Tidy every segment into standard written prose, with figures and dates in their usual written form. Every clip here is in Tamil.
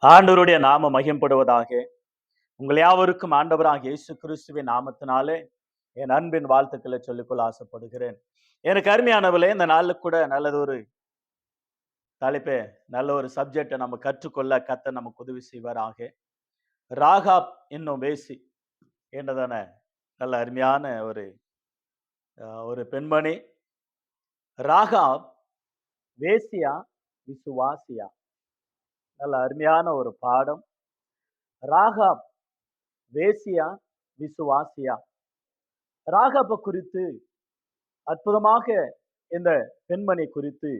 ஆண்டவருடைய நாம மகிம்படுவதாக. உங்கள் யாவருக்கும் ஆண்டவராக இயேசு கிறிஸ்துவின் நாமத்தினாலே என் அன்பின் வாழ்த்துக்களை சொல்லிக்கொள்ள ஆசைப்படுகிறேன். எனக்கு அருமையானவர்களே, இந்த நாளில் கூட நல்லது ஒரு தலைப்பே, நல்ல ஒரு சப்ஜெக்டை நம்ம கற்றுக்கொள்ள கர்த்தர் நமக்கு உதவி செய்வாராக. ராகாப் என்னும் வேசி என்றதான நல்ல அருமையான ஒரு பெண்மணி. ராகாப் வேசியா விசுவாசியா? நல்ல அருமையான ஒரு பாடம். ராகாப் வேசியா விசுவாசியா? ராகாப குறித்து அற்புதமாக இந்த பெண்மணி குறித்து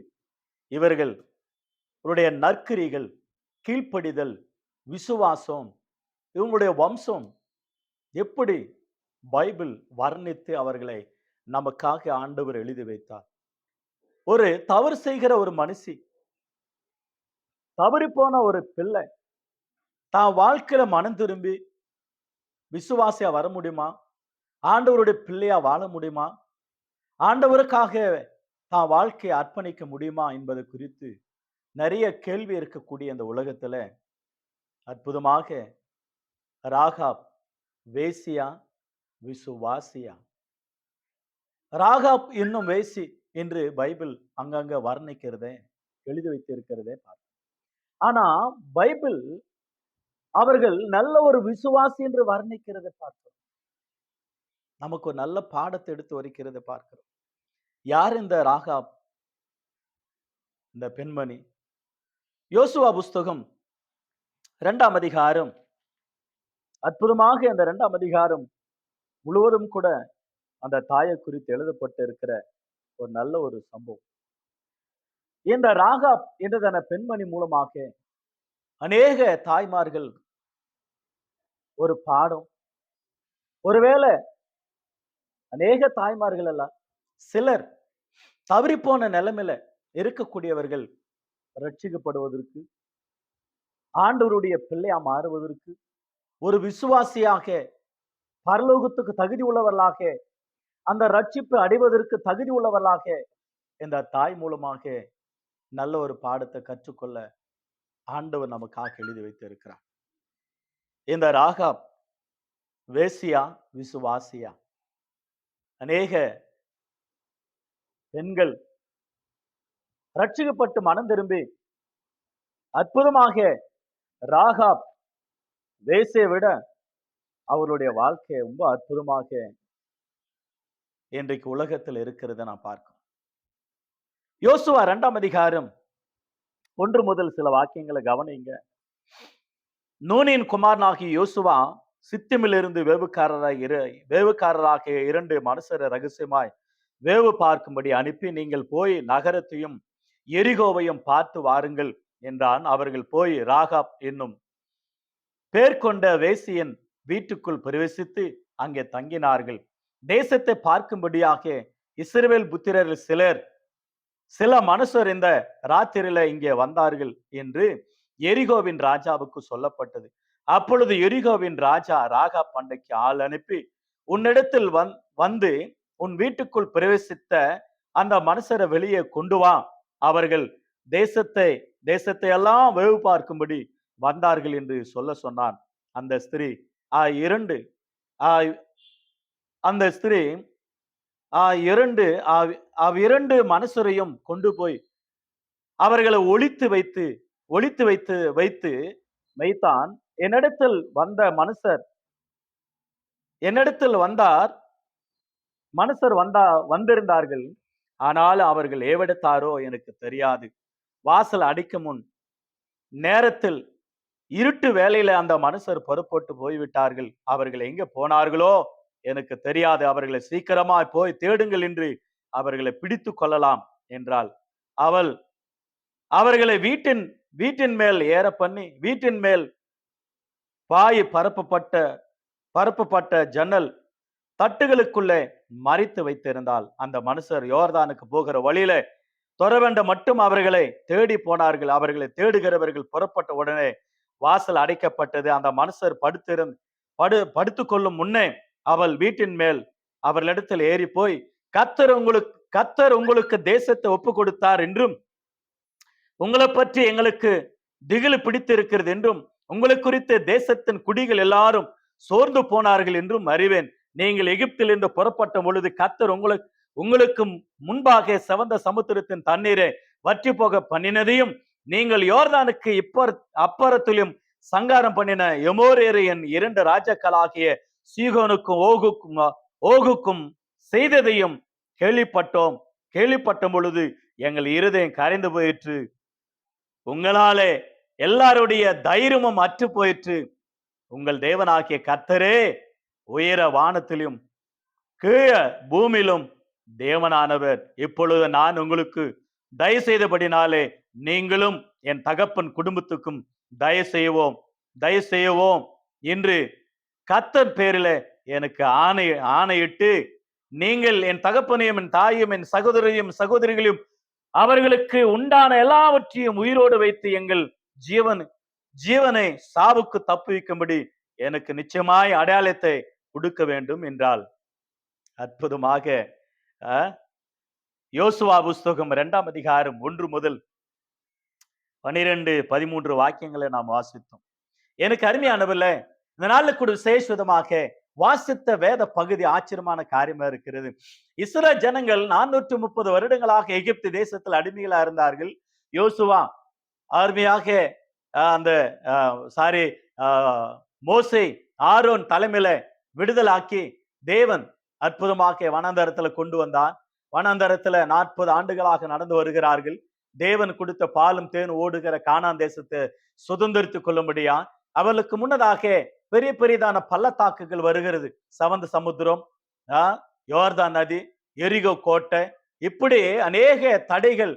இவர்களுடைய நற்கிரிகள், கீழ்ப்படிதல், விசுவாசம், இவங்களுடைய வம்சம் எப்படி பைபிள் வர்ணித்து அவர்களை நமக்காக ஆண்டவர் எழுதி வைத்தார். ஒரு தவறு செய்கிற ஒரு மனுஷி, தவறி போன ஒரு பிள்ளை தான் வாழ்க்கையில மனம் திரும்பி விசுவாசியா வர முடியுமா? ஆண்டவருடைய பிள்ளையா வாழ முடியுமா? ஆண்டவருக்காக தான் வாழ்க்கையை அர்ப்பணிக்க முடியுமா என்பது குறித்து நிறைய கேள்வி இருக்கக்கூடிய இந்த உலகத்துல அற்புதமாக ராகாப் வேசியா விசுவாசியா? ராகாப் இன்னும் வேசி என்று பைபிள் அங்கங்க வர்ணிக்கிறதே, எழுதி வைத்திருக்கிறதே பார்க்க. ஆனா பைபிள் அவர்கள் நல்ல ஒரு விசுவாசி என்று வர்ணிக்கிறதை பார்க்கிறோம். நமக்கு ஒரு நல்ல பாடத்தை எடுத்து வரைக்கிறதை பார்க்கிறோம். யார் இந்த ராகாப், இந்த பெண்மணி? யோசுவா புஸ்தகம் 2ஆம் அதிகாரம், அற்புதமாக அந்த 2ஆம் அதிகாரம் முழுவதும் கூட அந்த தாயை குறித்து எழுதப்பட்டு இருக்கிற ஒரு நல்ல ஒரு சம்பவம். இந்த ராகாப் என்றதான பெண்மணி மூலமாக அநேக தாய்மார்கள் ஒரு பாடம், ஒருவேளை அநேக தாய்மார்கள் எல்லாம் சிலர் தவறிப்போன நிலைமையில இருக்கக்கூடியவர்கள் ரட்சிக்கப்படுவதற்கு, ஆண்டவருடைய பிள்ளையா மாறுவதற்கு, ஒரு விசுவாசியாக பரலோகத்துக்கு தகுதி உள்ளவர்களாக, அந்த ரட்சிப்பை அடைவதற்கு தகுதி உள்ளவர்களாக இந்த தாய் மூலமாக நல்ல ஒரு பாடத்தை கற்றுக்கொள்ள ஆண்டவர் நமக்காக எழுதி வைத்து இருக்கிறார். இந்த ராகாப் வேசியா விசுவாசியா? அநேக பெண்கள் ரட்சிக்கப்பட்டு மனம் திரும்பி அற்புதமாக ராகாப் வேசியை விட அவருடைய வாழ்க்கை ரொம்ப அற்புதமாக இன்றைக்கு உலகத்தில் இருக்கிறத நான் பார்க்கிறோம். யோசுவா 2ஆம் அதிகாரம் 1 முதல் சில வாக்கியங்களை கவனிங்க. நூனின் குமாரனாகிய யோசுவா சித்திமிலிருந்து வேவுக்காரராக 2 மனுஷரை ரகசியமாய் வேவு பார்க்கும்படி அனுப்பி, நீங்கள் போய் நகரத்தையும் எரிகோவையும் பார்த்து வாருங்கள் என்றான். அவர்கள் போய் ராகாப் என்னும் பேர் கொண்ட வேசியின் வீட்டுக்குள் பிரவேசித்து அங்கே தங்கினார்கள். தேசத்தை பார்க்கும்படியாக இஸ்ரவேல் புத்திரரில் சில மனுஷர் இந்த ராத்திரியில இங்கே வந்தார்கள் என்று எரிகோவின் ராஜாவுக்கு சொல்லப்பட்டது. அப்பொழுது எரிகோவின் ராஜா ராகாப் பண்டைக்கு ஆள் அனுப்பி, உன்னிடத்தில் வந்து உன் வீட்டுக்குள் பிரவேசித்த அந்த மனுஷரை வெளியே கொண்டு வா, அவர்கள் தேசத்தை எல்லாம் வேவு பார்க்கும்படி வந்தார்கள் என்று சொல்ல சொன்னான். அந்த ஸ்திரீ இரண்டு மனுஷரையும் கொண்டு போய் அவர்களை ஒளித்து வைத்தான். என்னிடத்தில் வந்த மனுஷர் வந்திருந்தார்கள். ஆனால் அவர்கள் ஏவெடுத்தாரோ எனக்கு தெரியாது. வாசல் அடிக்கும் முன் நேரத்தில் இருட்டு வேளையில அந்த மனுஷர் புறப்பட்டு போய்விட்டார்கள். அவர்கள் எங்க போனார்களோ எனக்கு தெரியாது. அவர்களை சீக்கிரமாய் போய் தேடுங்கள் என்று அவர்களை பிடித்து கொள்ளலாம் என்றாள். அவள் அவர்களை வீட்டின் மேல் ஏற பண்ணி, வீட்டின் மேல் பாய் பரப்பப்பட்ட ஜன்னல் தட்டுகளுக்குள்ளே மறைத்து வைத்திருந்தாள். அந்த மனுஷர் யோர்தானுக்கு போகிற வழியில துறவண்ட மட்டும் அவர்களை தேடி போனார்கள். அவர்களை தேடுகிறவர்கள் புறப்பட்ட உடனே வாசல் அடைக்கப்பட்டது. அந்த மனுஷர் படுத்துக் கொள்ளும் முன்னே அவள் வீட்டின் மேல் அவர்களிடத்தில் ஏறி போய், கர்த்தர் உங்களுக்கு தேசத்தை ஒப்பு கொடுத்தார் என்றும், உங்களை பற்றி எங்களுக்கு திகிலு பிடித்திருக்கிறது என்றும், உங்களுக்கு குறித்த தேசத்தின் குடிகள் எல்லாரும் சோர்ந்து போனார்கள் என்றும் அறிவேன். நீங்கள் எகிப்திலிருந்து புறப்பட்ட பொழுது கர்த்தர் உங்களுக்கு முன்பாக சிவந்த சமுத்திரத்தின் தண்ணீரை வற்றி போக பண்ணினதையும், நீங்கள் யோர்தானுக்கு அப்புறத்திலும் சங்காரம் பண்ணின எமோரியரின் 2 ராஜாக்களாகிய சீகோனுக்கும் ஓகுக்கும் செய்ததையும் கேள்விப்பட்டோம். கேள்விப்பட்ட பொழுது எங்கள் இருதயம் கரைந்து போயிற்று. உங்களாலே எல்லாருடைய தைரியமும் அற்று போயிற்று. உங்கள் தேவனாகிய கர்த்தரே உயர வானத்திலும் கீழ பூமியிலும் தேவனானவர். இப்பொழுது நான் உங்களுக்கு தயவு செய்தபடினாலே நீங்களும் என் தகப்பன் குடும்பத்துக்கும் தயவு செய்வோம் என்று கர்த்தர் பேரில எனக்கு ஆணையிட்டு, நீங்கள் என் தகப்பனையும் என் தாயும் என் சகோதரிகளையும் அவர்களுக்கு உண்டான எல்லாவற்றையும் உயிரோடு வைத்து எங்கள் ஜீவனை சாவுக்கு தப்புவிக்கும்படி எனக்கு நிச்சயமாய் அடையாளத்தை கொடுக்க வேண்டும் என்றால், அற்புதமாக யோசுவா புஸ்தகம் 2ஆம் அதிகாரம் 1 முதல் 12, 13 வாக்கியங்களை நாம் வாசித்தோம். எனக்கு அருமையானவர்களே, இந்த நாள்ல கூட விசேஷமாக வாசித்த வேத பகுதி ஆச்சரியமான காரியமா இருக்கிறது. இஸ்ரவேல் ஜனங்கள் 430 வருடங்களாக எகிப்து தேசத்தில் அடிமைகளா இருந்தார்கள். யோசுவா அருமையாக அந்த மோசே ஆரோன் தலைமையில விடுதலாக்கி தேவன் அற்புதமாக வனாந்தரத்துல கொண்டு வந்தான். வனாந்தரத்துல 40 ஆண்டுகளாக நடந்து வருகிறார்கள். தேவன் கொடுத்த பாலும் தேன் ஓடுகிற கானான் தேசத்தை சுதந்திரித்துக் கொள்ளும்படியா அவர்களுக்கு முன்னதாக பெரிய பெரியதான பள்ளத்தாக்குகள் வருகிறது. சவந்த சமுத்திரம், யோர்தான் நதி, எரிகோ கோட்டை, இப்படி அநேக தடைகள்.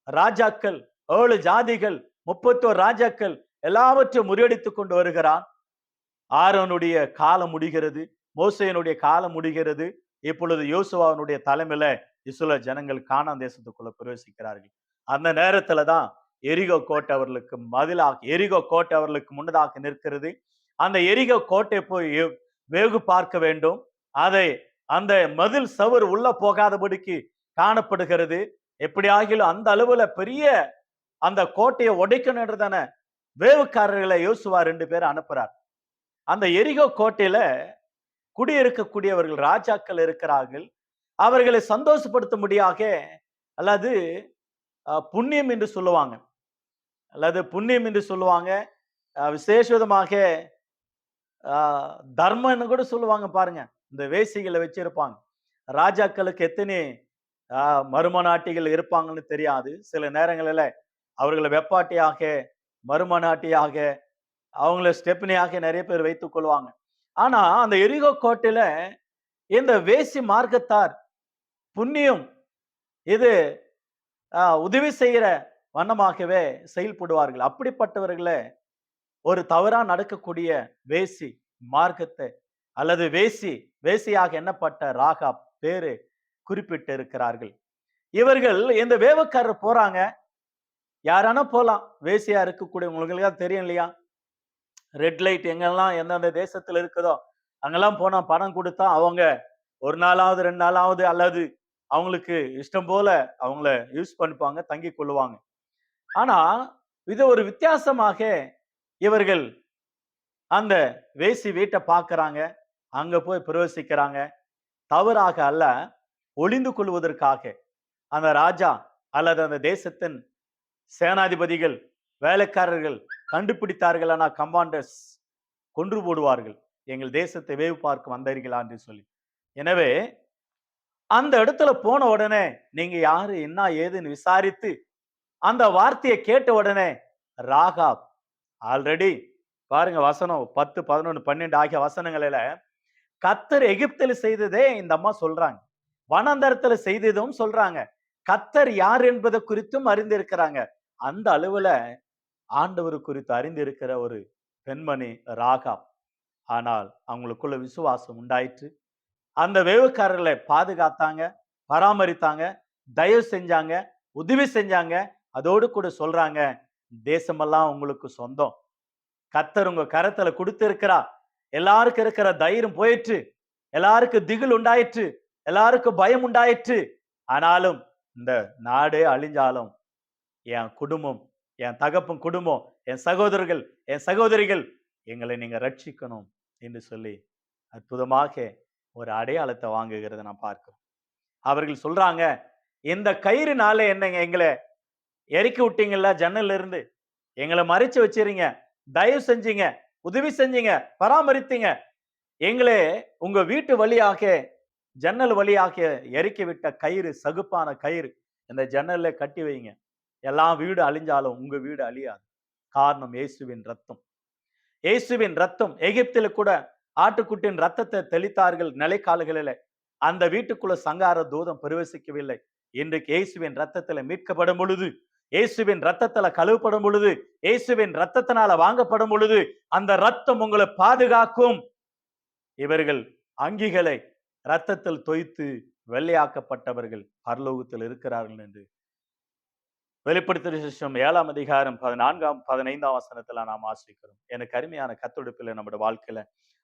ராஜாக்கள் 7 ஜாதிகள் 31 ராஜாக்கள் எல்லாவற்றையும் முறியடித்துக் கொண்டு வருகிறான். ஆரோனுடைய காலம் முடிகிறது, மோசேனுடைய காலம் முடிகிறது. இப்பொழுது யோசுவாவினுடைய தலைமையில இஸ்ரவேல் ஜனங்கள் கானான் தேசத்துக்குள்ள பிரவேசிக்கிறார்கள். அந்த நேரத்துலதான் எரிகோ கோட்டை அவர்களுக்கு எரிகோ கோட்டை அவர்களுக்கு முன்னதாக நிற்கிறது. அந்த எரிகோ கோட்டை போய் வேகு பார்க்க வேண்டும். அந்த மதில் சவர் உள்ள போகாதபடிக்கு காணப்படுகிறது. எப்படி ஆகிலும் அந்த அளவுல பெரிய அந்த கோட்டையை உடைக்கணுன்றதான வேவுக்காரர்களை யோசுவா 2 பேர் அனுப்புறார். அந்த எரிகோ கோட்டையில குடியிருக்கக்கூடியவர்கள் ராஜாக்கள் இருக்கிறார்கள். அவர்களை சந்தோஷப்படுத்தும்படியாக அல்லது புண்ணியம் என்று சொல்லுவாங்க, விசேஷமாக தர்மம்னு கூட சொல்லுவாங்க. பாருங்க, இந்த வேசிகளை வச்சிருப்பாங்க. ராஜாக்களுக்கு எத்தனை மருமநாட்டிகள் இருப்பாங்கன்னு தெரியாது. சில நேரங்களில் அவர்களை வெப்பாட்டியாக, மருமநாட்டியாக, அவங்கள ஸ்டெப்னியாக நிறைய பேர் வைத்துக் கொள்வாங்க. ஆனா அந்த எரிகோ கோட்டையில இந்த வேசி மார்க்கத்தார் புண்ணியம் இது உதவி செய்கிற வண்ணமாகவே செயல்படுவார்கள். அப்படிப்பட்டவர்களை ஒரு தவறா நடக்கக்கூடிய வேசி மார்க்கத்தை அல்லது வேசியாக எண்ணப்பட்ட ராகாப் பேரு குறிப்பிட்டு இருக்கிறார்கள். இவர்கள் இந்த வேவுக்காரர் போறாங்க, யாரானா போலாம். வேசியா இருக்கக்கூடிய உங்களுக்கு தெரியும் இல்லையா, ரெட் லைட் எங்கெல்லாம் எந்தெந்த தேசத்துல இருக்குதோ அங்கெல்லாம் போனா பணம் கொடுத்தா அவங்க 1 நாளாவது 2 நாளாவது அல்லது அவங்களுக்கு இஷ்டம் போல அவங்கள யூஸ் பண்ணிப்பாங்க, தங்கி கொள்ளுவாங்க. ஆனா இது ஒரு வித்தியாசமாக இவர்கள் அந்த வேசி வீட்டை பார்க்கறாங்க, அங்க போய் பிரவேசிக்கிறாங்க. தவறாக அல்ல, ஒளிந்து கொள்வதற்காக. அந்த ராஜா அல்லது அந்த தேசத்தின் சேனாதிபதிகள், வேலைக்காரர்கள் கண்டுபிடித்தார்கள், ஆனா கமாண்டர்ஸ் கொன்று போடுவார்கள், எங்கள் தேசத்தை வேவு பார்க்க வந்தீர்களா என்று சொல்லி. எனவே அந்த இடத்துல போன உடனே நீங்க யாரு என்ன ஏதுன்னு விசாரித்து அந்த வார்த்தையை கேட்ட உடனே ராகாப் ஆல்ரெடி பாருங்க, வசனம் 10, 11, 12 ஆகிய வசனங்களில கர்த்தர் எகிப்தில் செய்ததே இந்த அம்மா சொல்றாங்க, வனாந்தரத்துல செய்ததும் சொல்றாங்க, கர்த்தர் யார் என்பதை குறித்தும் அறிந்திருக்கிறாங்க. அந்த அளவுல ஆண்டவர் குறித்து அறிந்திருக்கிற ஒரு பெண்மணி ராகாப். ஆனால் அவங்களுக்குள்ள விசுவாசம் உண்டாயிற்று. அந்த வேவுக்காரர்களை பாதுகாத்தாங்க, பராமரித்தாங்க, தயவு செஞ்சாங்க, உதவி செஞ்சாங்க. அதோடு கூட சொல்றாங்க, தேசமெல்லாம் உங்களுக்கு சொந்தம், கர்த்தர் உங்க கரத்துல கொடுத்திருக்கிறா. எல்லாருக்கும் இருக்கிற தைரியம் போயிற்று, எல்லாருக்கும் திகில் உண்டாயிற்று, எல்லாருக்கும் பயம் உண்டாயிற்று. ஆனாலும் இந்த நாடே அழிஞ்சாலும் என் குடும்பம், என் தகப்பன் குடும்பம் என் சகோதரர்கள், என் சகோதரிகள், எங்களை நீங்க ரட்சிக்கணும் என்று சொல்லி அற்புதமாக ஒரு அடையாளத்தை வாங்குகிறத நான் பார்க்கிறோம். அவர்கள் சொல்றாங்க, இந்த கயிறுனால என்னங்க எங்களை இறக்கி விட்டீங்கல்ல ஜன்னல்ல இருந்து, எங்களை மறைச்சு வச்சிருங்க, தயவு செஞ்சீங்க, உதவி செஞ்சீங்க, பராமரித்தீங்க, எங்களே உங்க வீட்டு வழியாக ஜன்னல் வழியாக இறக்கி விட்ட கயிறு, சகுப்பான கயிறு இந்த ஜன்னல்ல கட்டி வைங்க. எல்லாம் வீடு அழிஞ்சாலும் உங்க வீடு அழியாது. காரணம் இயேசுவின் ரத்தம். இயேசுவின் ரத்தம். எகிப்தில கூட ஆட்டுக்குட்டியின் ரத்தத்தை தெளித்தார்கள் நிலைக்கால்களில. அந்த வீட்டுக்குள்ள சங்கார தூதம் பிரவேசிக்கவில்லை. இன்றைக்கு இயேசுவின் ரத்தத்துல மீட்கப்படும் பொழுது, இயேசுவின் ரத்தத்துல கழுவப்படும் பொழுது, இயேசுவின் ரத்தத்தினால வாங்கப்படும் பொழுது, அந்த ரத்தம் உங்களை பாதுகாக்கும். இவர்கள் அங்கிகளை ரத்தத்தில் தோய்த்து வெள்ளையாக்கப்பட்டவர்கள் பரலோகத்தில் இருக்கிறார்கள் என்று வெளிப்படுத்தின விசேஷம் 7ஆம் அதிகாரம் 14ஆம் 15ஆம் வசனத்துல நாம் வாசிக்கிறோம். எனக்கு அருமையான கத்தொடுப்பில் நம்முடைய வாழ்க்கையில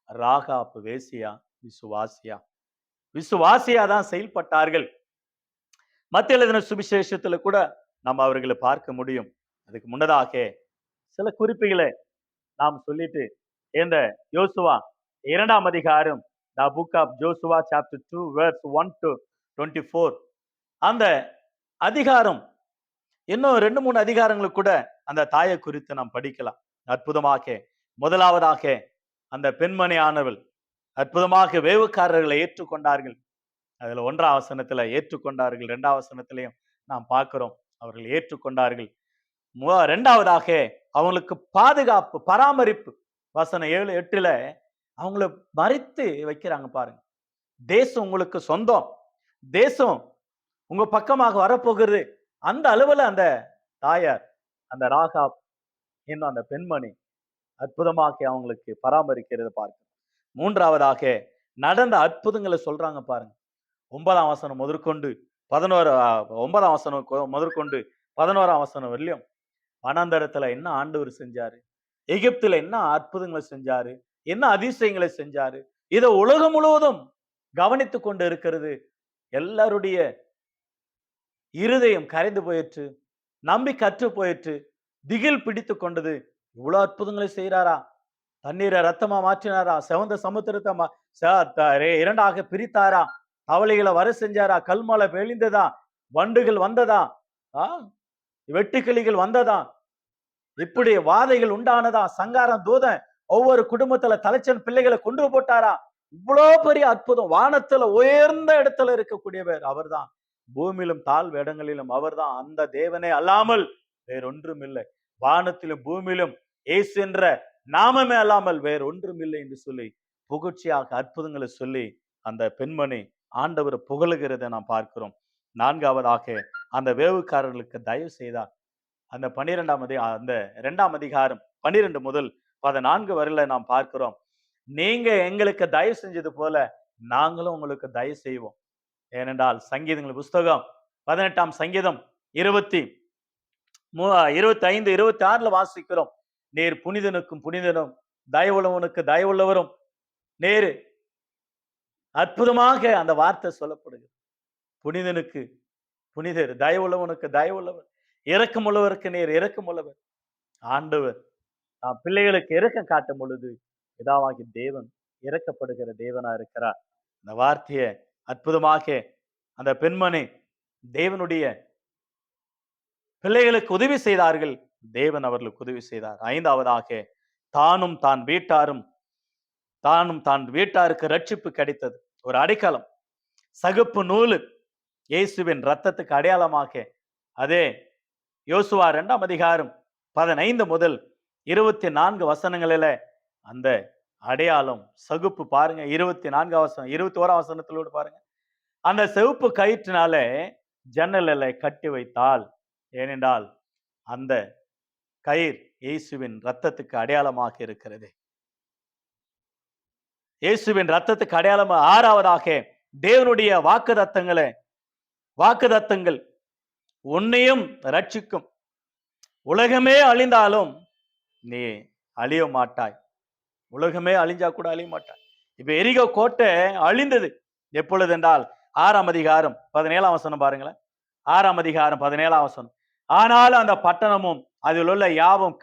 ராகாப் வேசியா விசுவாசியா? விசுவாசியா தான் செயல்பட்டார்கள். மத்திய எழுதின சுவிசேஷத்துல கூட நம்ம அவர்களை பார்க்க முடியும். அதுக்கு முன்னதாக சில குறிப்புகளை நாம் சொல்லிட்டு இந்த யோசுவா 2ஆம் அதிகாரம், the book of Joshua chapter 2 verse 1 to 24, அந்த அதிகாரம் இன்னும் 2-3 அதிகாரங்களுக்கு கூட அந்த தாயை குறித்து நாம் படிக்கலாம். அற்புதமாக முதலாவதாக அந்த பெண்மணியானவள் அற்புதமாக வேவுக்காரர்களை ஏற்றுக்கொண்டார்கள். அதுல 1ஆம் வசனத்துல ஏற்றுக்கொண்டார்கள். 2ஆம் வசனத்திலையும் நாம் பார்க்கிறோம் அவர்கள் ஏற்றுக்கொண்டார்கள். 2ஆவதாக அவங்களுக்கு பாதுகாப்பு, பராமரிப்பு. வசனம் 7-8ல அவங்கள மறைத்து வைக்கிறாங்க பாருங்க. தேசம் உங்களுக்கு சொந்தம், தேசம் உங்க பக்கமாக வரப்போகிறது. அந்த அளவுல அந்த தாயார், அந்த ராகாப் இன்னும் அந்த பெண்மணி அற்புதமாக அவங்களுக்கு பராமரிக்கிறத பார்க்க. 3ஆவதாக நடந்த அற்புதங்களை சொல்றாங்க பாருங்க. 9ஆம் வசனம் முதற்கொண்டு 9ஆம் வசனம் முதற்கொண்டு 11ஆம் வசனம் வரலையும் வனாந்தரத்துல என்ன ஆண்டவர் செஞ்சாரு, எகிப்துல என்ன அற்புதங்களை செஞ்சாரு, என்ன அதிசயங்களை செஞ்சாரு, இதை உலகம் முழுவதும் கவனித்து கொண்டு இருக்கிறது. எல்லாருடைய இருதயம் கரைந்து போயிற்று, நம்பி கற்று போயிற்று, திகில் பிடித்து கொண்டது. இவ்வளவு அற்புதங்களை செய்யறாரா? தண்ணீரை ரத்தமா மாற்றினாரா? செவந்த சமுத்திரத்தை இரண்டாக பிரித்தாரா? தவளைகளை வர செஞ்சாரா? கல்மலை பெழிந்ததா? வண்டுகள் வந்ததா? வெட்டுக்கிளிகள் வந்ததா? இப்படி வாதைகள் உண்டானதா? சங்காரம் தூதன் ஒவ்வொரு குடும்பத்துல தலைச்சன் பிள்ளைகளை கொண்டு போட்டாரா? இவ்வளவு பெரிய அற்புதம். வானத்துல உயர்ந்த இடத்துல இருக்கக்கூடியவர் அவர்தான். பூமியிலும் தாழ்வு இடங்களிலும் அவர்தான். அந்த தேவனே அல்லாமல் வேறொன்றும் இல்லை. வானத்திலும் பூமியிலும் இயேசு என்ற நாமமே அல்லாமல் வேறொன்றும் இல்லை என்று சொல்லி புகழ்ச்சியாக அற்புதங்களை சொல்லி அந்த பெண்மணி ஆண்டவர் புகழுகிறதை நாம் பார்க்கிறோம். 4ஆவதாக அந்த வேவுக்காரர்களுக்கு தயவு செய்தார். அந்த 2ஆம் அதிகாரம் 12 முதல் 14 வரையில நாம் பார்க்கிறோம். நீங்க எங்களுக்கு தயவு செஞ்சது போல நாங்களும் உங்களுக்கு தயவு செய்வோம். ஏனென்றால் சங்கீதங்கள் புஸ்தகம் 18ஆம் சங்கீதம் 25, 26 வாசிக்கிறோம். நேர் புனிதனுக்கும் புனிதனும், தயவுள்ளவனுக்கு தயவுள்ளவரும் நேரு. அற்புதமாக அந்த வார்த்தை சொல்லப்படுகிறது. புனிதனுக்கு புனிதர், தயவுள்ளவனுக்கு தயவுள்ளவர், இரக்கமுள்ளவருக்கு நேர் இரக்கமுள்ளவர். ஆண்டவர் பிள்ளைகளுக்கு இரக்கம் காட்டும் பொழுது பிதாவாகி தேவன் இறக்கப்படுகிற தேவனா இருக்கிறார். அந்த வார்த்தையை அற்புதமாக அந்த பெண்மணி தேவனுடைய பிள்ளைகளுக்கு உதவி செய்தார்கள். தேவன் அவர்களுக்கு உதவி செய்தார். 5ஆவதாக தானும் தான் வீட்டாருக்கு ரட்சிப்பு கிடைத்தது. ஒரு அடைக்கலம், சகுப்பு நூலு இயேசுவின் ரத்தத்துக்கு அடையாளமாக. அதே யோசுவா 2ஆம் அதிகாரம் 15 முதல் 24 வசனங்களில அந்த அடையாளம் சகுப்பு பாருங்க. 24ஆம் வசனம் 21ஆம் வசனத்திலோடு பாருங்க. அந்த செவப்பு கயிற்றினால ஜன்னலை கட்டி வைத்தால், ஏனென்றால் அந்த கயிர் இயேசுவின் ரத்தத்துக்கு அடையாளமாக இருக்கிறது. இயேசுவின் ரத்தத்துக்கு அடையாளம். 6ஆவதாக தேவனுடைய வாக்குதத்தங்கள் உன்னையும் ரட்சிக்கும். உலகமே அழிந்தாலும் நீ அழிய மாட்டாய். உலகமே அழிஞ்சா கூட அழிய மாட்டாய். இப்ப எரிகோ கோட்டை அழிந்தது எப்பொழுது என்றால் 6ஆம் அதிகாரம் 17ஆம் வசனம் பாருங்களேன். 6ஆம் அதிகாரம் 17ஆம் வசனம். ஆனால் அந்த பட்டணமும் அதில் உள்ள யாவும்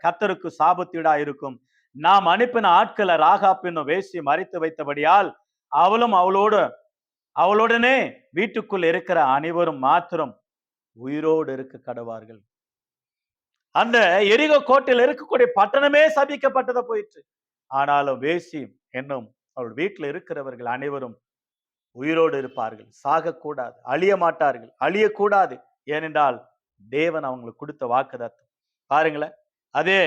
கத்தருக்கு சாபத்தீடா இருக்கும். நாம் அனுப்பின ஆட்களை ராகாப் என்னும் வேசி மறைத்து வைத்தபடியால் அவளும் அவளுடனே வீட்டுக்குள் இருக்கிற அனைவரும் மாத்திரம் உயிரோடு இருக்க கடவார்கள். அந்த எரிகோ கோட்டையில் இருக்கக்கூடிய பட்டணமே சபிக்கப்பட்டதை போயிற்று. ஆனாலும் வேசி என்னும் அவள் வீட்டில் இருக்கிறவர்கள் அனைவரும் உயிரோடு இருப்பார்கள், சாகக்கூடாது, அழிய மாட்டார்கள், அழியக்கூடாது. ஏனென்றால் தேவன் அவங்களுக்கு கொடுத்த வாக்குதத்தம். பாருங்களேன், அதே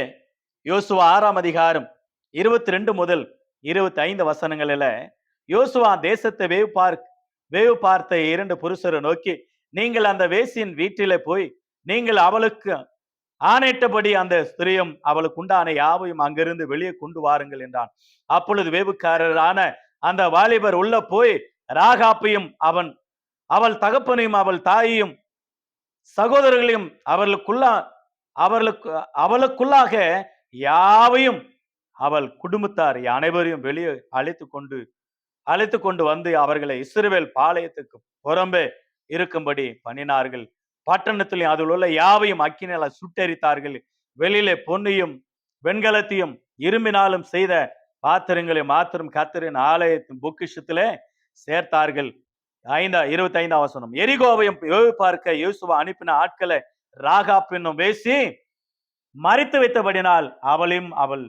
யோசுவா 6ஆம் அதிகாரம் 22 முதல் 25 வசனங்களில யோசுவா தேசத்தை வேவு பார்த்த 2 புருஷரை நோக்கி, நீங்கள் அந்த வேசியின் வீட்டிலே போய் நீங்கள் அவளுக்கு ஆணையிட்டபடி அந்த ஸ்திரியும் அவளுக்கு உண்டான யாவையும் அங்கிருந்து வெளியே கொண்டு வாருங்கள் என்றான். அப்பொழுது வேவுக்காரரான அந்த வாலிபர் உள்ள போய் ராகாப்பையும் அவள் தகப்பனையும் அவள் தாயையும் சகோதரர்களையும் அவளுக்குள்ளாக யாவையும் அவள் குடும்பத்தார் அனைவரையும் வெளியே அழைத்து கொண்டு வந்து அவர்களை இஸ்ரவேல் பாளையத்துக்கு புறம்பே இருக்கும்படி பண்ணினார்கள். பட்டணத்திலும் அதில் உள்ள யாவையும் அக்கினியால சுட்டெரித்தார்கள். வெளியிலே பொன்னையும் வெண்கலத்தையும் இரும்பினாலும் செய்த பாத்திரங்களை மாத்திரம் கர்த்தரின் ஆலயத்தின் பொக்கிஷத்திலே சேர்த்தார்கள். 25ஆம் வசனம். எரிகோவையும் பார்க்க யோசுவா அனுப்பின ஆட்களை ராகாப் என்னும் வேசி மறைத்து வைத்தபடினால் அவளையும் அவள்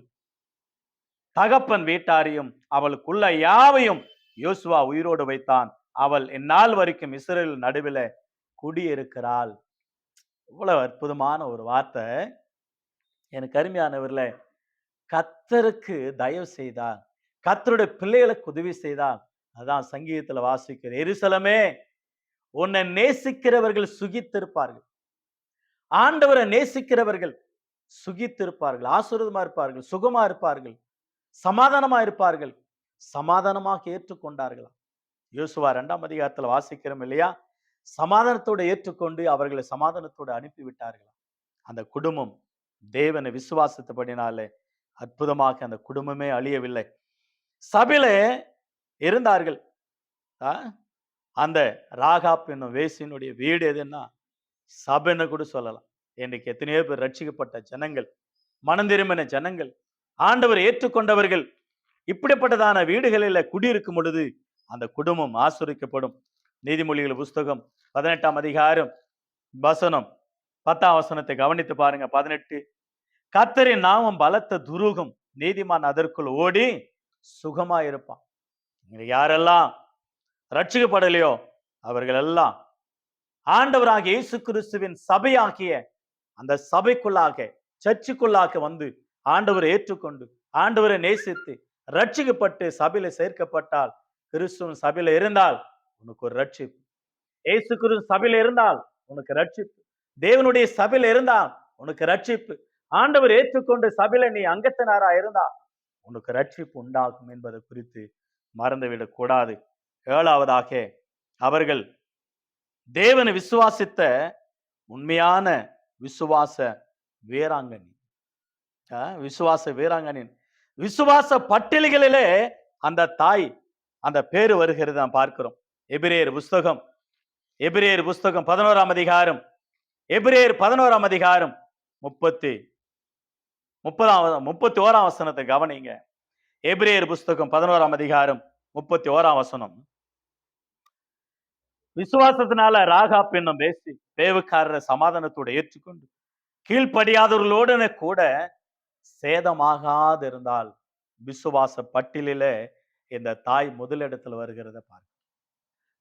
தகப்பன் வீட்டாரையும் அவளுக்குள்ள யாவையும் யோசுவா உயிரோடு வைத்தான். அவள் இந்நாள் வரைக்கும் இஸ்ரவேல் நடுவில் குடியிருக்கிறாள். இவ்வளவு அற்புதமான ஒரு வார்த்தை. எனக்கு அருமையானவர்கள, கர்த்தருக்கு தயவு செய்தால், கர்த்தருடைய பிள்ளைகளுக்கு உதவி செய்தால், அதான் சங்கீதத்துல வாசிக்கிற, எருசலமே உன்னை நேசிக்கிறவர்கள் சுகித்திருப்பார்கள். ஆண்டவரை நேசிக்கிறவர்கள் சுகித்திருப்பார்கள், ஆசீர்வாதமா இருப்பார்கள், சுகமா இருப்பார்கள், சமாதானமா இருப்பார்கள், சமாதானமாக ஏற்றுக்கொண்டார்களா. யோசுவா 2ஆம் அதிகாரத்துல வாசிக்கிறோம் இல்லையா, சமாதானத்தோடு ஏற்றுக்கொண்டு அவர்களை சமாதானத்தோடு அனுப்பிவிட்டார்களா. அந்த குடும்பம் தேவனை விசுவாசத்தபடினாலே அற்புதமாக அந்த குடும்பமே அழியவில்லை. சபையில இருந்தார்கள். அந்த ராகாப் என்னும் வேசியினுடைய வீடு எதுன்னா சபைன்னு கூட சொல்லலாம். இன்றைக்கு எத்தனையோ பேர் ரட்சிக்கப்பட்ட ஜனங்கள், மனம் திரும்பின ஜனங்கள், ஆண்டவர் ஏற்றுக்கொண்டவர்கள் இப்படிப்பட்டதான வீடுகளில் குடியிருக்கும் பொழுது அந்த குடும்பம் ஆசீர்வதிக்கப்படும். நீதிமொழிகள் புஸ்தகம் 18ஆம் அதிகாரம் வசனம் 10ஆம் வசனத்தை கவனித்து பாருங்க. 18, கர்த்தரின் நாமம் பலத்த துருகம், நீதிமான் அதற்குள் ஓடி சுகமாயிருப்பான். யாரெல்லாம் ரட்சிக்கப்படலையோ அவர்கள் எல்லாம் ஆண்டவராகிய இயேசு கிறிஸ்துவின் சபையாகிய அந்த சபைக்குள்ளாக, சர்ச்சுக்குள்ளாக வந்து ஆண்டவரை ஏற்றுக்கொண்டு ஆண்டவரை நேசித்து ரட்சிக்கப்பட்டு சபையில சேர்க்கப்பட்டால், கிறிஸ்துவின் சபையில இருந்தால் உனக்கு ஒரு ரட்சிப்பு. இயேசு கிறிஸ்து சபையில இருந்தால் உனக்கு ரட்சிப்பு. தேவனுடைய சபையில இருந்தால் உனக்கு ரட்சிப்பு. ஆண்டவர் ஏற்றுக்கொண்டு சபையில நீ அங்கத்தினரா இருந்தால் உனக்கு ரட்சிப்பு உண்டாகும் என்பதை குறித்து மறந்துவிடக் கூடாது. 7ஆவதாக, அவர்கள் தேவனை விசுவாசித்த உண்மையான விசுவாச வீராங்கனி. விசுவாச பட்டியல்களிலே அந்த தாய் அந்த பேரு வருகிறது நாம் பார்க்கிறோம். எபிரேயர் புஸ்தகம் 11ஆம் அதிகாரம், எபிரேயர் 11ஆம் அதிகாரம் 31ஆம் வசனத்தை கவனிங்க. எபிரேயர் புஸ்தகம் 11ஆம் அதிகாரம் 31ஆம் வசனம். விசுவாசத்தினால ராகாப் என்னும் வேவுக்காரரை சமாதானத்தோடு ஏற்றுக்கொண்டு கீழ்ப்படியாதவர்களோடு கூட சேதமாகாதிருந்தால் விசுவாச பட்டியலிலே இந்த தாய் முதலிடத்தில் வருகிறத பாருங்க.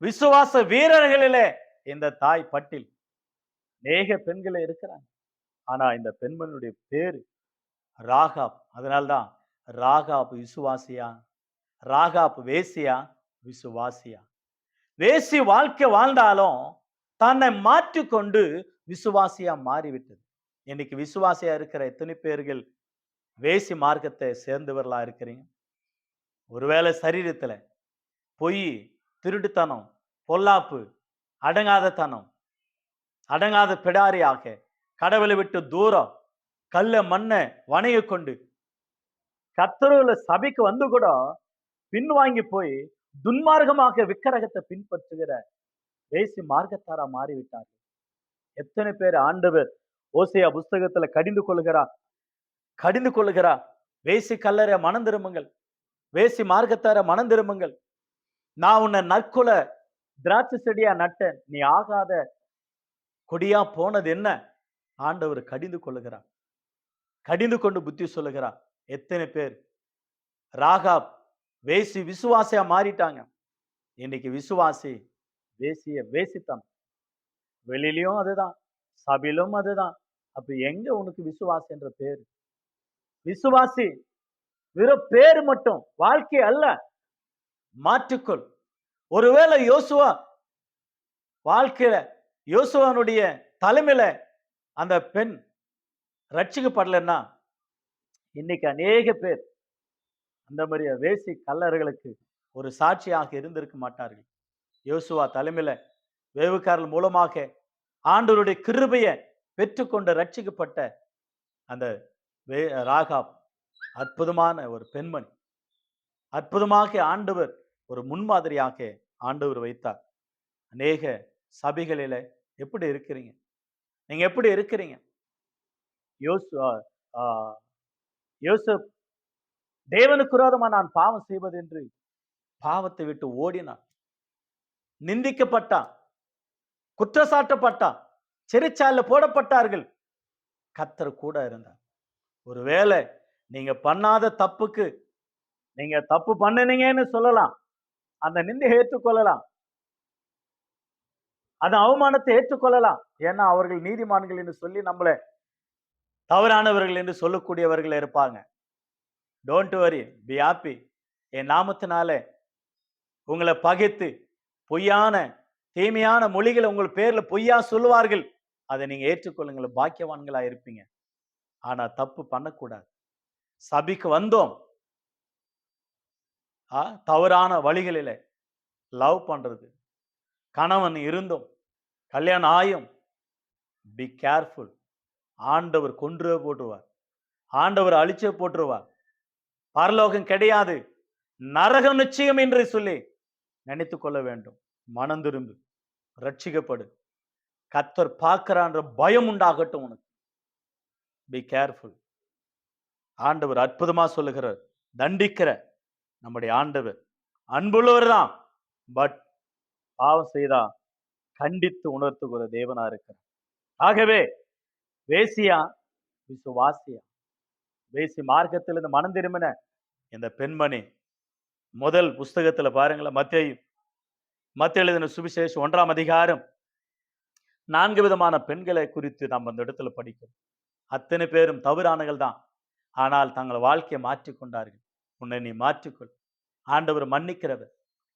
விசுவாச வீரர்களிலே இந்த தாய் பட்டியல் அநேக பெண்களே இருக்கிறாங்க. ஆனா இந்த பெண்மணியுடைய பேரு ராகாப். அதனால்தான் ராகாப் விசுவாசியா, ராகாப் வேசியா, விசுவாசியா. வேசி வாழ்க்கை வாழ்ந்தாலும் தன்னை மாற்றிக்கொண்டு விசுவாசியா மாறிவிட்டது. இன்னைக்கு விசுவாசியா இருக்கிற எத்தனை பேர்கள் வேசி மார்க்கத்தை சேர்ந்தவர்களா இருக்கிறீங்க? ஒருவேளை சரீரத்துல பொய், திருட்டுத்தனம், பொல்லாப்பு, அடங்காத பிடாரியாக, கடவுளை விட்டு தூரம், கல்ல மண்ணை வணைய கொண்டு கர்த்தருடைய சபைக்கு வந்து கூட பின்வாங்கி போய் துன்மார்க்கமாக விக்கிரகத்தை பின்பற்றுகிற வேசி மார்க்கத்தாரா மாறிவிட்டார்கள். எத்தனை பேர் ஆண்டவர் ஓசையா புஸ்தகத்துல கடிந்து கொள்ளுகிறா. வேசி கல்லறை மனம் திரும்புங்கள், வேசி மார்க்கத்தார மனம் திரும்புங்கள். நான் உன்னை நற்குல திராட்சை செடியா நட்டேன், நீ ஆகாத கொடியா போனது என்ன? ஆண்டவர் கடிந்து கொள்ளுகிறார், கடிந்து கொண்டு புத்தி சொல்லுகிறார். எத்தனை பேர் ராகாப் வேசி விசுவாசியா மாறிட்டாங்க. இன்னைக்கு விசுவாசி வேசித்தான். வெளியிலயும் அதுதான், சபையிலும் அதுதான். அப்ப எங்க உனக்கு விசுவாசி என்ற பேரு? விசுவாசி வெறும் பேரு மட்டும், வாழ்க்கை அல்ல. மாற்றிக்கொள். ஒருவேளை யோசுவா வாழ்க்கையில, யோசுவானுடைய தலைமையில அந்த பெண் ரட்சிக்கப்படலன்னா, இன்னைக்கு அநேக பேர் அந்த மாதிரி வேசி கல்லர்களுக்கு ஒரு சாட்சியாக இருந்திருக்க மாட்டார்கள். யோசுவா தலைமையில வேவுக்காரர்கள் மூலமாக ஆண்டவருடைய கிருபையை பெற்றுக்கொண்டு ரட்சிக்கப்பட்ட அந்த ராகாப் அற்புதமான ஒரு பெண்மணி. அற்புதமாக ஆண்டவர் ஒரு முன்மாதிரியாக ஆண்டவர் வைத்தார். அநேக சபைகளில எப்படி இருக்கிறீங்க? நீங்க எப்படி இருக்கிறீங்க? யோசப் தேவனுக்கு விரோதமா நான் பாவம் செய்வது என்று பாவத்தை விட்டு ஓடினான். நிந்திக்கப்பட்டான், குற்றச்சாட்டப்பட்டான், சிறைச்சாலையில போடப்பட்டார்கள். கர்த்தர் கூட இருந்தார். ஒருவேளை நீங்க பண்ணாத தப்புக்கு நீங்க தப்பு பண்ணினீங்கன்னு சொல்லலாம், அந்த நிந்தை ஏற்றுக்கொள்ளலாம், அந்த அவமானத்தை ஏற்றுக்கொள்ளலாம். ஏன்னா அவர்கள் நீதிமான்கள் என்று சொல்லி நம்மளை தவறானவர்கள் என்று சொல்லக்கூடியவர்கள் இருப்பாங்க. Don't worry, be happy. என் நாமத்தினால உங்களை பகைத்து பொய்யான தீமையான மொழிகளை உங்கள் பேர்ல பொய்யா சொல்லுவார்கள், அதை நீங்க ஏற்றுக்கொள்ளுங்கள், பாக்கியவான்களா இருப்பீங்க. ஆனா தப்பு பண்ணக்கூடாது. சபைக்கு வந்தோம், தவறான வழிகளில லவ் பண்றது, கணவன் இருந்தும் கல்யாணம் ஆயும், பி கேர்ஃபுல். ஆண்டவர் கொன்று போட்டுருவார், ஆண்டவர் அழிச்சே போட்டுருவார். பரலோகம் கிடையாது, நரகம் நிச்சயம் என்று சொல்லி நினைத்து கொள்ள வேண்டும். மனம் திரும்பு, ரட்சிக்கப்படு. கர்த்தர் பார்க்கிறான்ற பயம் உண்டாகட்டும் உனக்கு. Be careful. ஆண்டவர் அற்புதமா சொல்லுகிறார். தண்டிக்கிற நம்முடைய ஆண்டவர் அன்புள்ளவர் தான், பட் பாவம் செய்தா கண்டித்து உணர்த்துகிற தேவனா இருக்கிறார். ஆகவே வேசியா விசுவாசியா, வேசி மார்க்கத்திலிருந்து மனம் திரும்பின இந்த பெண்மணி முதல் புஸ்தகத்துல பாருங்களேன், மத்தேயு எழுதின சுவிசேஷம் 1ஆம் அதிகாரம் 4 விதமான பெண்களை குறித்து நம்ம அந்த இடத்துல படிக்கிறோம். அத்தனை பேரும் தவறானகள் தான், ஆனால் தங்கள் வாழ்க்கையை மாற்றிக்கொண்டார்கள். உன்னை நீ மாற்றிக்கொள். ஆண்டவர் மன்னிக்கிறவர்,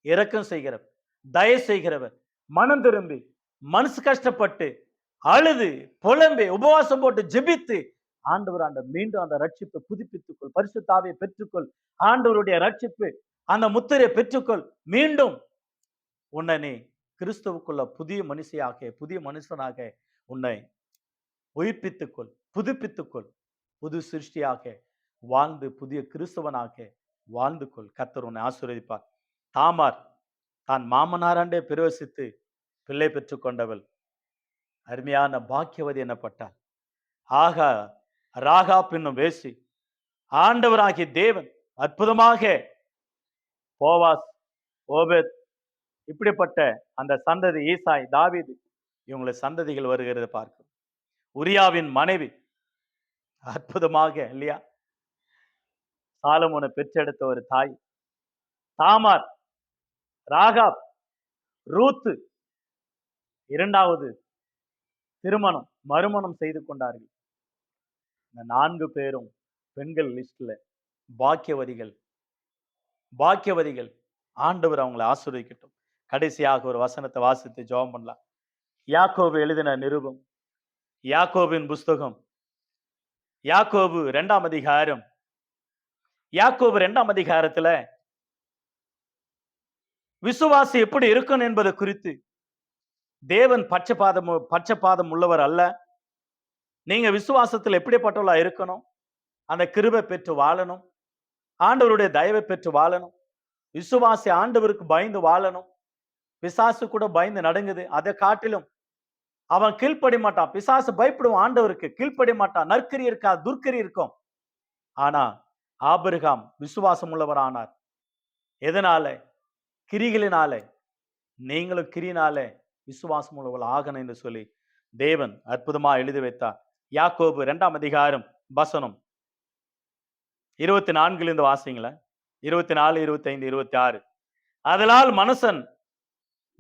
இரக்கம் செய்கிறவர், தயவு செய்கிறவர். மனம் திரும்பி மனசு கஷ்டப்பட்டு அழுது புலம்பி உபவாசம் போட்டு ஜெபித்து ஆண்டவர் மீண்டும் அந்த ரட்சிப்பை புதுப்பித்துக்கொள். பரிசுத்த ஆவியை பெற்றுக்கொள். ஆண்டவருடைய ரட்சிப்பு அந்த முத்திரையை பெற்றுக்கொள். மீண்டும் உன்னை நீ கிறிஸ்துவுக்குள்ள புதிய மனுஷனாக உன்னை உயிர்ப்பித்துக்கொள், புதுப்பித்துக்கொள். புது சிருஷ்டியாக வாழ்ந்து புதிய கிறிஸ்தவனாக வாழ்ந்து கொள். கர்த்தர் உன்னை ஆசீர்வதிப்பார். தாமார் தான் மாமனாராண்டே பிரவேசித்து பிள்ளை பெற்றுக் கொண்டவள் அருமையான பாக்கியவதி எனப்பட்டார். ராகாப் என்னும் வேசி ஆண்டவராகிய தேவன் அற்புதமாக போவாஸ், ஓபேத், இப்படிப்பட்ட அந்த சந்ததி, ஈசாய், தாவீது, இவங்களை சந்ததிகள் வருகிறது பார்க்கிறோம். உரியாவின் மனைவி அற்புதமாக இல்லையா சாலமோனை பெற்றெடுத்த ஒரு தாய். தாமார், ராகாப், ரூத்து இரண்டாவது மறுமணம் செய்து கொண்டார்கள். இந்த 4 பேரும் பெண்கள் லிஸ்ட்ல பாக்கியவதிகள். ஆண்டவர் அவங்களை ஆசீர்வதிக்கட்டும். கடைசியாக ஒரு வசனத்தை வாசித்து ஜெபம் பண்ணலாம். யாக்கோபு எழுதின நிருபம், யாக்கோபின் புஸ்தகம், யாக்கோபு 2ஆம் அதிகாரம். யாக்கோபு 2ஆம் அதிகாரத்துல விசுவாசி எப்படி இருக்கும் என்பது குறித்து, தேவன் பட்சபாதம் உள்ளவர் அல்ல. நீங்க விசுவாசத்தில் எப்படிப்பட்டவளா இருக்கணும்? அந்த கிருபை பெற்று வாழணும், ஆண்டவருடைய தயவை பெற்று வாழணும். விசுவாசி ஆண்டவருக்கு பயந்து வாழணும். பிசாசு கூட பயந்து நடுங்குது, அதை காட்டிலும் அவன் கீழ்ப்படி மாட்டான். பிசாசு பயப்படுவான் ஆண்டவருக்கு. கீழ்ப்படி மாட்டான். நற்கரி இருக்கா, துர்க்கரி இருக்கும். ஆனா ஆபிரகாம் விசுவாசம் உள்ளவரானார். எதனால? கிரிகளினாலே. நீங்களும் கிரியினாலே விசுவாசம் உள்ளவர்கள் ஆகணும் என்று சொல்லி தேவன் அற்புதமா எழுதி வைத்தார். யாக்கோபு 2ஆம் அதிகாரம் வசனம் 24 வாசிங்களேன். 24, 25, 26. அதனால் மனுஷன்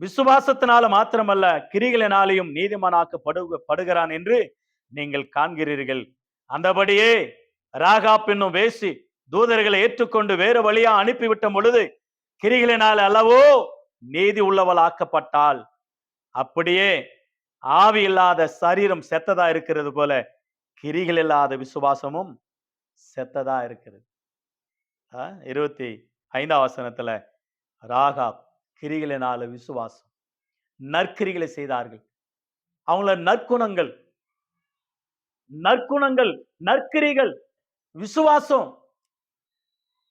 விசுவாசத்தினால மாத்திரமல்ல கிரிகளினாலேயும் நீதிமானாக்கப்படுகிறான் என்று நீங்கள் காண்கிறீர்கள். அந்தபடியே ராகாப் என்னும் வேசி தூதர்களை ஏற்றுக்கொண்டு வேறு வழியா அனுப்பிவிட்ட பொழுது கிரிகளினால் அல்லவோ நீதி உள்ளவள் ஆக்கப்பட்டாள். அப்படியே ஆவி இல்லாத சரீரம் செத்ததா இருக்கிறது போல கிரிகள் இல்லாத விசுவாசமும் செத்ததா இருக்கிறது. 25ஆம் வசனத்துல ராகாப் கிரிகளினால விசுவாசம் நற்கிரிகளை செய்தார்கள். அவங்கள நற்குணங்கள் நற்கிரிகள் விசுவாசம்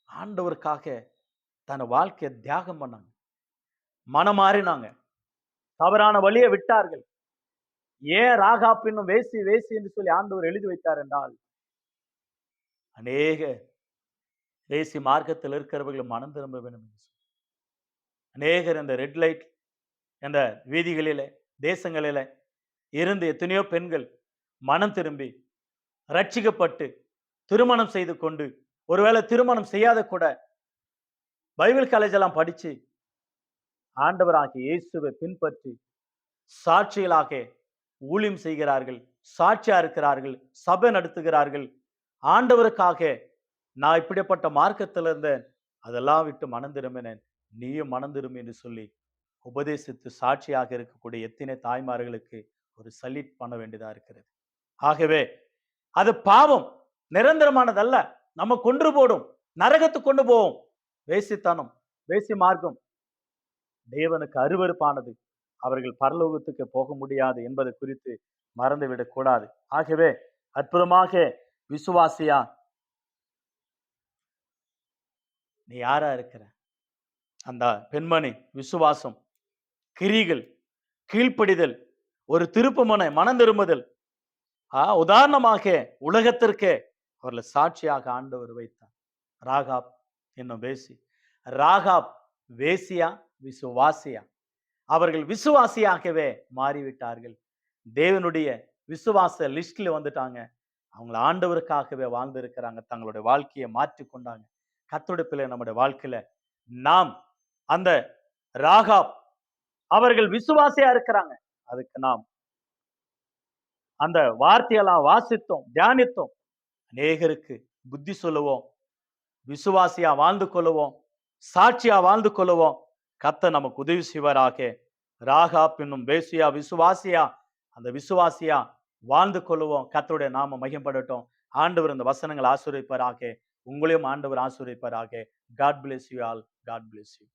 ஆண்டவருக்காக தன் வாழ்க்கையை தியாகம் பண்ணாங்க. மனமாறினாங்க. தவறான வழியை விட்டார்கள். ஏன் ராகாப் இன்னும் வேசி வேசி என்று சொல்லி ஆண்டவர் எழுதி வைத்தார் என்றால், அநேக வேசி மார்க்கத்தில் இருக்கிறவர்கள் மனம் திரும்ப வேண்டும் என்று சொல்லி அநேகர் இந்த ரெட் லைட் என்ற வீதிகளில தேசங்களில இருந்து எத்தனையோ பெண்கள் மனம் திரும்பி ரட்சிக்கப்பட்டு திருமணம் செய்து கொண்டு, ஒருவேளை திருமணம் செய்யாத கூட பைபிள் காலேஜ் எல்லாம் படிச்சு ஆண்டவராகிய இயேசுவை பின்பற்றி சாட்சிகளாக ஊழியம் செய்கிறார்கள், சாட்சியா இருக்கிறார்கள், சபை நடத்துகிறார்கள். ஆண்டவருக்காக நான் இப்படிப்பட்ட மார்க்கத்தில் இருந்தேன், அதெல்லாம் விட்டு மனம் திரும்பினேன், நீயும் மனம் திரும்பி என்று சொல்லி உபதேசித்து சாட்சியாக இருக்கக்கூடிய எத்தனை தாய்மார்களுக்கு ஒரு சல்யூட் பண்ண வேண்டியதா இருக்கிறது. ஆகவே அது பாவம், நிரந்தரமானதல்ல. நம்ம கொன்று போடும், நரகத்துக்கு கொண்டு போவோம். வேசித்தனம், வேசி மார்க்கம் தேவனுக்கு அருவருப்பானது. அவர்கள் பரலோகத்துக்கு போக முடியாது என்பது குறித்து மறந்துவிடக் கூடாது. ஆகவே அற்புதமாக விசுவாசியா நீ யாரா இருக்கிற? அந்த பெண்மணி விசுவாசம், கிரிகள், கீழ்ப்படிதல், ஒரு திருப்புமுனை, மனம் திரும்புதல், உதாரணமாக உலகத்திற்கே அவர்களை சாட்சியாக ஆண்டவர் வைத்தார். ராகாப் என்னும் வேசி. ராகாப் வேசியா விசுவாசியா? அவர்கள் விசுவாசியாகவே மாறிவிட்டார்கள். தேவனுடைய விசுவாச லிஸ்ட்ல வந்துட்டாங்க. அவங்கள ஆண்டவருக்காகவே வாழ்ந்திருக்கிறாங்க. தங்களுடைய வாழ்க்கையை மாற்றி கொண்டாங்க. கர்த்தருடைய பிள்ளை, நம்முடைய வாழ்க்கையில நாம் அந்த ராகாப் அவர்கள் விசுவாசியா இருக்கிறாங்க. அதுக்கு நாம் அந்த வார்த்தையெல்லாம் வாசித்தோம், தியானித்தோம். அநேகருக்கு புத்தி சொல்லுவோம், விசுவாசியா வாழ்ந்து கொள்ளுவோம், சாட்சியா வாழ்ந்து கொள்ளுவோம். கர்த்தர் நமக்கு உதவி செய்வாராக. ராகாப் என்னும் வேசியா விசுவாசியா, அந்த விசுவாசியா வாழ்ந்து கொள்ளுவோம். கர்த்தருடைய நாமம் மகிமைப்படட்டும். ஆண்டவர் இந்த வசனங்கள் ஆசீர்வதிப்பாராக. உங்களையும் ஆண்டவர் ஆசீர்வதிப்பாராக. God bless you all. God bless you.